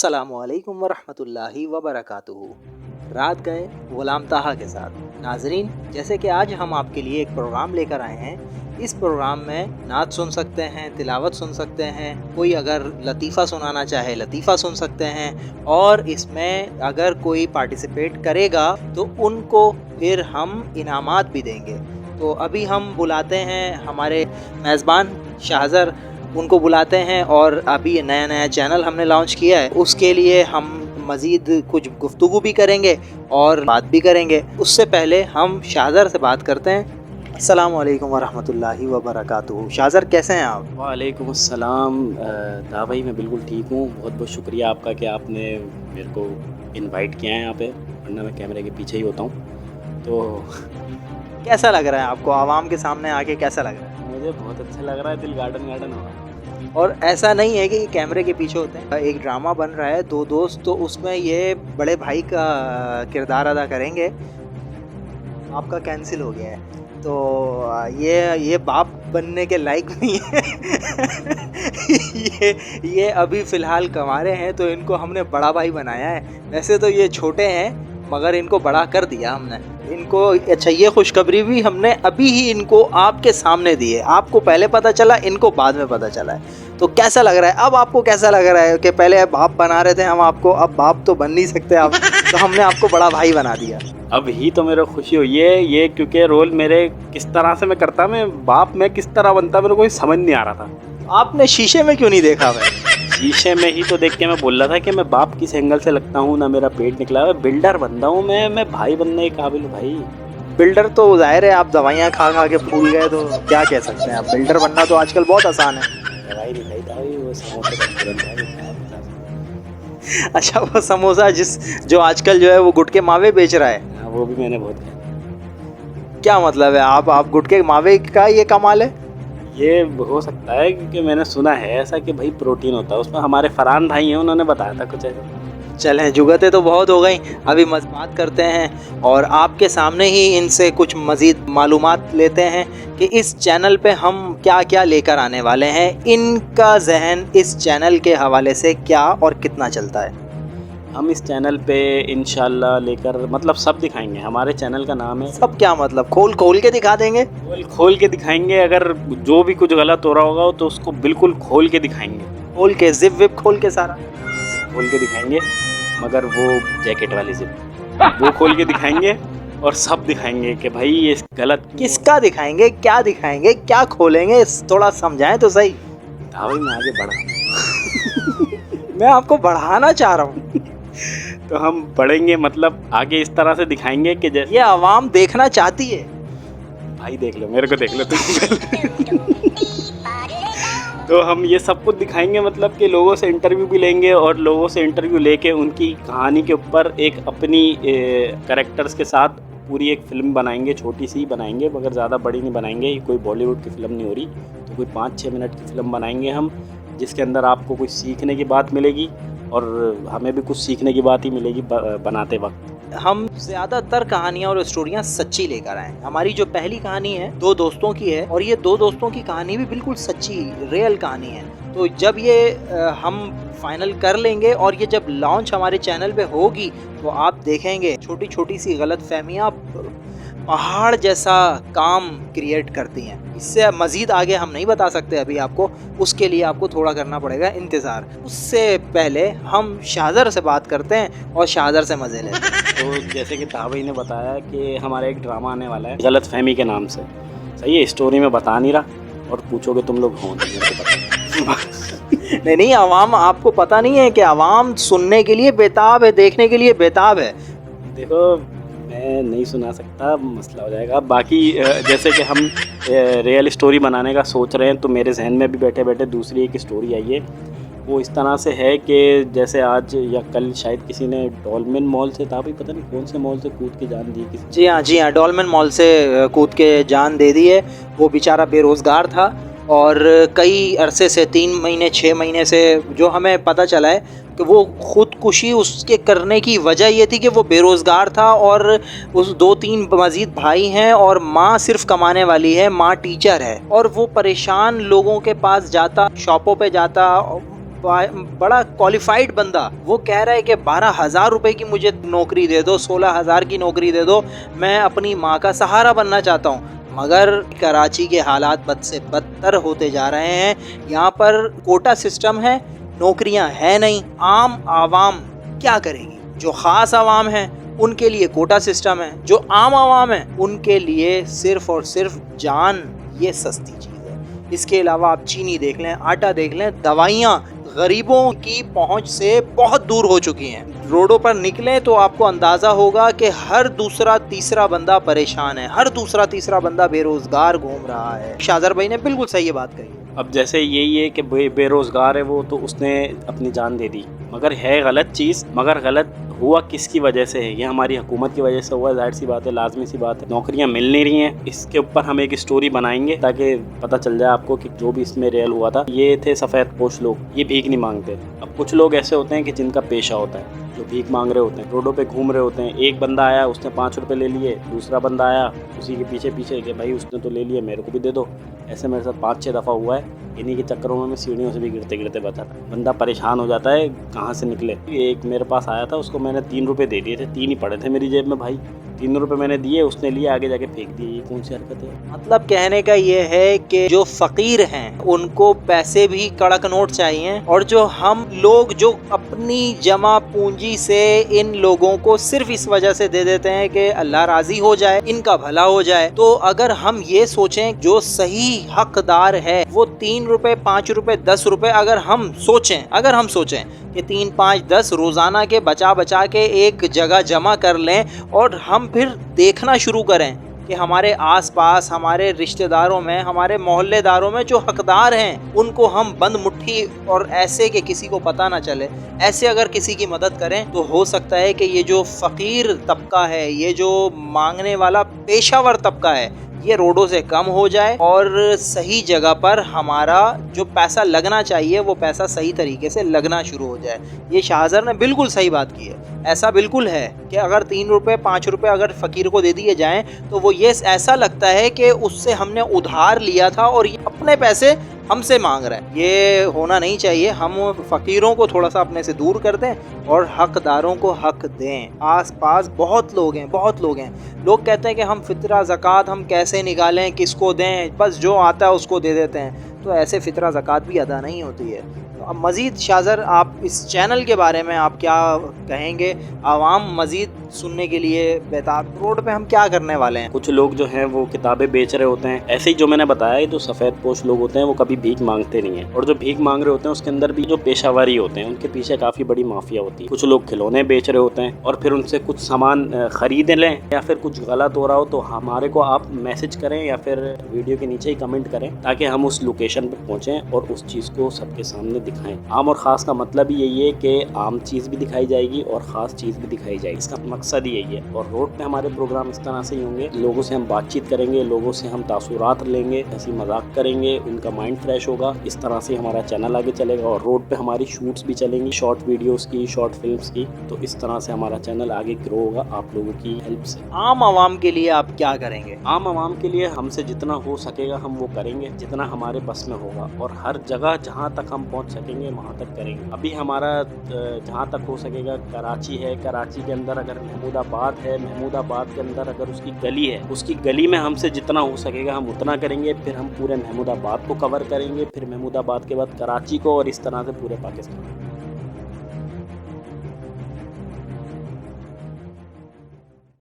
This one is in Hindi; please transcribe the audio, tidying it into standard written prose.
अस्सलामुअलैकुम वरहमतुल्लाहि वबरकातुहू। रात गए ग़ुलाम ताहा के साथ। नाजरीन, जैसे कि आज हम आपके लिए एक प्रोग्राम लेकर आए हैं। इस प्रोग्राम में नात सुन सकते हैं, तिलावत सुन सकते हैं, कोई अगर लतीफ़ा सुनाना चाहे लतीफ़ा सुन सकते हैं, और इसमें अगर कोई पार्टिसिपेट करेगा तो उनको फिर हम इनामात भी देंगे। तो अभी हम बुलाते हैं हमारे मेज़बान शाहज़र, उनको बुलाते हैं। और अभी नया चैनल हमने लॉन्च किया है, उसके लिए हम मज़ीद कुछ गुफ्तगू भी करेंगे और बात भी करेंगे। उससे पहले हम शाहज़र से बात करते हैं। अस्सलामु अलैकुम वरहमतुल्लाहि वबरकातुहू। शाहज़र, कैसे हैं आप? वालेकुम अस्सलाम। दा भाई, मैं बिल्कुल ठीक हूँ। बहुत बहुत शुक्रिया आपका कि आपने मेरे को इनवाइट किया है यहाँ पे, वरना मैं कैमरे के पीछे ही होता हूँ। तो कैसा लग रहा है आपको आवाम के सामने आके, कैसा लग रहा है? मुझे बहुत अच्छा लग रहा है, दिल गार्डन गार्डन हो रहा है। और ऐसा नहीं है कि कैमरे के पीछे होते हैं। एक ड्रामा बन रहा है दो दोस्त, तो उसमें ये बड़े भाई का किरदार अदा करेंगे। आपका कैंसिल हो गया है, तो ये बाप बनने के लायक नहीं है। ये अभी फ़िलहाल कमारे हैं, तो इनको हमने बड़ा भाई बनाया है। वैसे तो ये छोटे हैं, मगर इनको बड़ा कर दिया हमने इनको। अच्छा, ये खुशखबरी भी हमने अभी ही इनको आपके सामने दी है। आपको पहले पता चला, इनको बाद में पता चला है। तो कैसा लग रहा है अब आपको? कैसा लग रहा है कि पहले बाप बना रहे थे हम आपको, अब बाप तो बन नहीं सकते आप, तो हमने आपको बड़ा भाई बना दिया। अब ही तो मेरे को खुशी हुई है ये, क्योंकि रोल मेरे किस तरह से मैं करता, मैं बाप में किस तरह बनता, मेरे को समझ नहीं आ रहा था। आपने शीशे में क्यों नहीं देखा भाई? शीशे में ही तो देख के मैं बोल रहा था कि मैं बाप किस एंगल से लगता हूँ, ना मेरा पेट निकला है। बिल्डर बनता हूँ मैं भाई बनने के काबिल हूँ भाई। बिल्डर तो जाहिर है, आप दवाइयाँ खा खा के फूल गए, तो क्या कह सकते हैं। आप बिल्डर बनना तो आजकल बहुत आसान है। दवाई नहीं खाई था, वो समोसे का तुरंत था, अच्छा, वो समोसा जो आजकल जो है वो गुटके मावे बेच रहा है। हाँ, वो भी मैंने बहुत खाया। क्या मतलब है? आप गुटके मावे का ये कमाल है? ये हो सकता है क्योंकि मैंने सुना है ऐसा कि भाई प्रोटीन होता है उसमें। हमारे फरहान भाई हैं, उन्होंने बताया था कुछ ऐसा। चलें, जुगतें तो बहुत हो गई, अभी बात करते हैं और आपके सामने ही इनसे कुछ मज़ीद मालूमात लेते हैं कि इस चैनल पे हम क्या क्या लेकर आने वाले हैं। इनका जहन इस चैनल के हवाले से क्या और कितना चलता है। हम इस चैनल पे इंशाल्लाह लेकर मतलब सब दिखाएंगे। हमारे चैनल का नाम है सब। क्या मतलब? खोल के दिखा देंगे? खोल के दिखाएंगे। अगर जो भी कुछ गलत हो रहा होगा तो उसको बिल्कुल खोल के दिखाएंगे। खोल के, जिप विप खोल के, सारा खोल के दिखाएंगे, मगर वो जैकेट वाली जिप वो खोल के दिखाएंगे। और सब दिखाएंगे कि भाई ये गलत। किसका दिखाएंगे, क्या दिखाएंगे, क्या खोलेंगे, थोड़ा समझाएं तो सही। भाई मैं आगे बढ़ा मैं आपको बढ़ाना चाह रहा हूँ। तो हम बढ़ेंगे, मतलब आगे इस तरह से दिखाएंगे कि जैसे ये आवाम देखना चाहती है। भाई देख लो, मेरे को देख लो तुम। तो हम ये सब कुछ दिखाएंगे, मतलब कि लोगों से इंटरव्यू भी लेंगे और लोगों से इंटरव्यू लेके उनकी कहानी के ऊपर एक अपनी कैरेक्टर्स के साथ पूरी एक फ़िल्म बनाएंगे। छोटी सी बनाएंगे, मगर ज़्यादा बड़ी नहीं बनाएंगे। कोई बॉलीवुड की फ़िल्म नहीं हो रही, तो कोई 5-6 मिनट की फ़िल्म बनाएंगे हम, जिसके अंदर आपको कुछ सीखने की बात मिलेगी और हमें भी कुछ सीखने की बात ही मिलेगी बनाते वक्त। हम ज़्यादातर कहानियाँ और स्टोरियाँ सच्ची लेकर आए। हमारी जो पहली कहानी है 2 दोस्तों की है, और ये 2 दोस्तों की कहानी भी बिल्कुल सच्ची रियल कहानी है। तो जब ये हम फाइनल कर लेंगे और ये जब लॉन्च हमारे चैनल पे होगी, तो आप देखेंगे छोटी छोटी सी गलतफहमियाँ पहाड़ जैसा काम क्रिएट करती हैं। इससे मज़ीद आगे हम नहीं बता सकते अभी आपको, उसके लिए आपको थोड़ा करना पड़ेगा इंतज़ार। उससे पहले हम शाहज़र से बात करते हैं और शाहज़र से मज़े लेते हैं। तो जैसे कि ताबई ने बताया कि हमारा एक ड्रामा आने वाला है गलतफहमी के नाम से। सही है, स्टोरी में बता नहीं रहा, और पूछोगे तुम लोग हो तो मेरे को पता। नहीं, आवाम आपको पता नहीं है कि आवाम सुनने के लिए बेताब है, देखने के लिए बेताब है। देखो, मैं नहीं सुना सकता, मसला हो जाएगा। बाकी जैसे कि हम रियल स्टोरी बनाने का सोच रहे हैं, तो मेरे जहन में भी बैठे बैठे दूसरी एक स्टोरी आई है। वो इस तरह से है कि जैसे आज या कल शायद किसी ने डॉल्मेन मॉल से था, भाई पता नहीं कौन से मॉल से कूद के जान दी किसी। जी हाँ, डॉल्मेन मॉल से कूद के जान दे दी है। वो बेचारा बेरोज़गार था और कई अरसे से 3 महीने 6 महीने से जो हमें पता चला है कि वो ख़ुदकुशी उसके करने की वजह ये थी कि वो बेरोज़गार था, और उस 2-3 मज़ीद भाई हैं और माँ सिर्फ कमाने वाली है, माँ टीचर है। और वो परेशान लोगों के पास जाता, शॉपों पे जाता, बड़ा क्वालिफाइड बंदा वो कह रहा है कि 12,000 रुपए की मुझे नौकरी दे दो, 16,000 की नौकरी दे दो, मैं अपनी माँ का सहारा बनना चाहता हूँ। मगर कराची के हालात बद से बदतर होते जा रहे हैं। यहाँ पर कोटा सिस्टम है, नौकरियाँ है नहीं, आम आवाम क्या करेगी? जो ख़ास आवाम है उनके लिए कोटा सिस्टम है, जो आम आवाम है उनके लिए सिर्फ और सिर्फ जान ये सस्ती चीज़ है। इसके अलावा आप चीनी देख लें, आटा देख लें, दवाइयाँ गरीबों की पहुंच से बहुत दूर हो चुकी हैं। रोडों पर निकलें तो आपको अंदाज़ा होगा कि हर दूसरा तीसरा बंदा परेशान है, हर दूसरा तीसरा बंदा बेरोज़गार घूम रहा है। शाहज़र भाई ने बिल्कुल सही ये बात कही। अब जैसे यही है कि बेरोज़गार है वो, तो उसने अपनी जान दे दी, मगर है गलत चीज़। मगर गलत हुआ किसकी वजह से है? ये हमारी हुकूमत की वजह से हुआ, जाहिर सी बात है, लाजमी सी बात है। नौकरियां मिल नहीं रही हैं, इसके ऊपर हम एक स्टोरी बनाएंगे ताकि पता चल जाए आपको कि जो भी इसमें रियल हुआ था। ये थे सफ़ेद पोश लोग, ये भीख नहीं मांगते। अब कुछ लोग ऐसे होते हैं कि जिनका पेशा होता है, जो भीख मांग रहे होते हैं, रोडों पे घूम रहे होते हैं। एक बंदा आया, उसने 5 रुपये ले लिए, दूसरा बंदा आया उसी के पीछे पीछे कि भाई उसने तो ले लिए, मेरे को भी दे दो। ऐसे मेरे साथ 5-6 दफ़ा हुआ है। इन्हीं के चक्करों में मैं सीढ़ियों से भी गिरते गिरते बचा था। बंदा परेशान हो जाता है कहाँ से निकले। एक मेरे पास आया था, उसको मैंने 3 रुपये दे दिए थे, 3 ही पड़े थे मेरी जेब में भाई। 3 रुपये मैंने दिए, उसने लिए, आगे जाके फेंक दिए। ये कौन सी हरकत है? मतलब कहने का ये है कि जो फ़कीर हैं उनको पैसे भी कड़क नोट चाहिए, और जो हम लोग जो अपनी जमा पूंजी से इन लोगों को सिर्फ इस वजह से दे देते हैं कि अल्लाह राज़ी हो जाए, इनका भला हो जाए। तो अगर हम ये सोचें जो सही हकदार है वो 3 रुपये, 5 रुपये, 10 रुपये अगर हम सोचें कि 3, 5, 10 रोज़ाना के बचा बचा के एक जगह जमा कर लें, और हम फिर देखना शुरू करें कि हमारे आसपास, हमारे रिश्तेदारों में, हमारे मोहल्लेदारों में जो हकदार हैं उनको हम बंद मुट्ठी और ऐसे कि किसी को पता ना चले, ऐसे अगर किसी की मदद करें तो हो सकता है कि ये जो फ़कीर तबका है, ये जो मांगने वाला पेशावर तबका है, ये रोडों से कम हो जाए और सही जगह पर हमारा जो पैसा लगना चाहिए वो पैसा सही तरीके से लगना शुरू हो जाए। ये शाहज़र ने बिल्कुल सही बात की है। ऐसा बिल्कुल है कि अगर 3 रुपये, 5 रुपये अगर फ़कीर को दे दिए जाएं तो वो ये ऐसा लगता है कि उससे हमने उधार लिया था और ये अपने पैसे हमसे मांग रहा है। ये होना नहीं चाहिए। हम फ़कीरों को थोड़ा सा अपने से दूर कर दें और हकदारों को हक दें। आसपास बहुत लोग हैं। लोग कहते हैं कि हम फ़ितरा ज़कात हम कैसे निकालें, किसको दें, बस जो आता है उसको दे देते हैं। तो ऐसे फ़ितरा ज़कात भी अदा नहीं होती है। तो अब मज़ीद शाहज़र आप इस चैनल के बारे में आप क्या कहेंगे? आवाम मज़ीद सुनने के लिए बेताब, रोड पे हम क्या करने वाले हैं? कुछ लोग जो हैं वो किताबें बेच रहे होते हैं। ऐसे ही जो मैंने बताया, ये जो सफ़ेद पोश लोग होते हैं वो कभी भीख मांगते नहीं हैं, और जो भीख मांग रहे होते हैं उसके अंदर भी जो पेशावरी होते हैं उनके पीछे काफ़ी बड़ी माफिया होती है। कुछ लोग खिलौने बेच रहे होते हैं और फिर उनसे कुछ सामान खरीद लें, या फिर कुछ गलत हो रहा हो तो हमारे को आप मैसेज करें या फिर वीडियो के नीचे ही कमेंट करें ताकि हम उस लोकेशन पर पहुँचें और उस चीज़ को सबके सामने दिखाएं। आम और ख़ास का मतलब ही यही है कि आम चीज़ भी दिखाई जाएगी और ख़ास चीज़ भी दिखाई जाएगी। इसका मकसद ही यही है। और रोड पे हमारे प्रोग्राम इस तरह से ही होंगे, लोगों से हम बातचीत करेंगे, लोगों से हम तासुरात लेंगे, हंसी मजाक करेंगे, उनका माइंड फ्रेश होगा। इस तरह से हमारा चैनल आगे चलेगा और रोड पे हमारी शूट्स भी चलेंगी, शॉर्ट वीडियोस की, शॉर्ट फिल्म्स की। तो इस तरह से हमारा चैनल आगे ग्रो होगा आप लोगों की हेल्प से। आम आवाम के लिए आप क्या करेंगे? आम आवाम के लिए हमसे जितना हो सकेगा हम वो करेंगे, जितना हमारे बस में होगा, और हर जगह जहाँ तक हम पहुँच सकेंगे वहाँ तक करेंगे। अभी हमारा जहाँ तक हो सकेगा कराची है, कराची के अंदर अगर महमूदाबाद है, महमूदाबाद के अंदर अगर उसकी गली है, उसकी गली में हमसे जितना हो सकेगा हम उतना करेंगे। फिर हम पूरे महमूदाबाद को कवर करेंगे, फिर महमूदाबाद के बाद कराची को, और इस तरह से पूरे पाकिस्तान।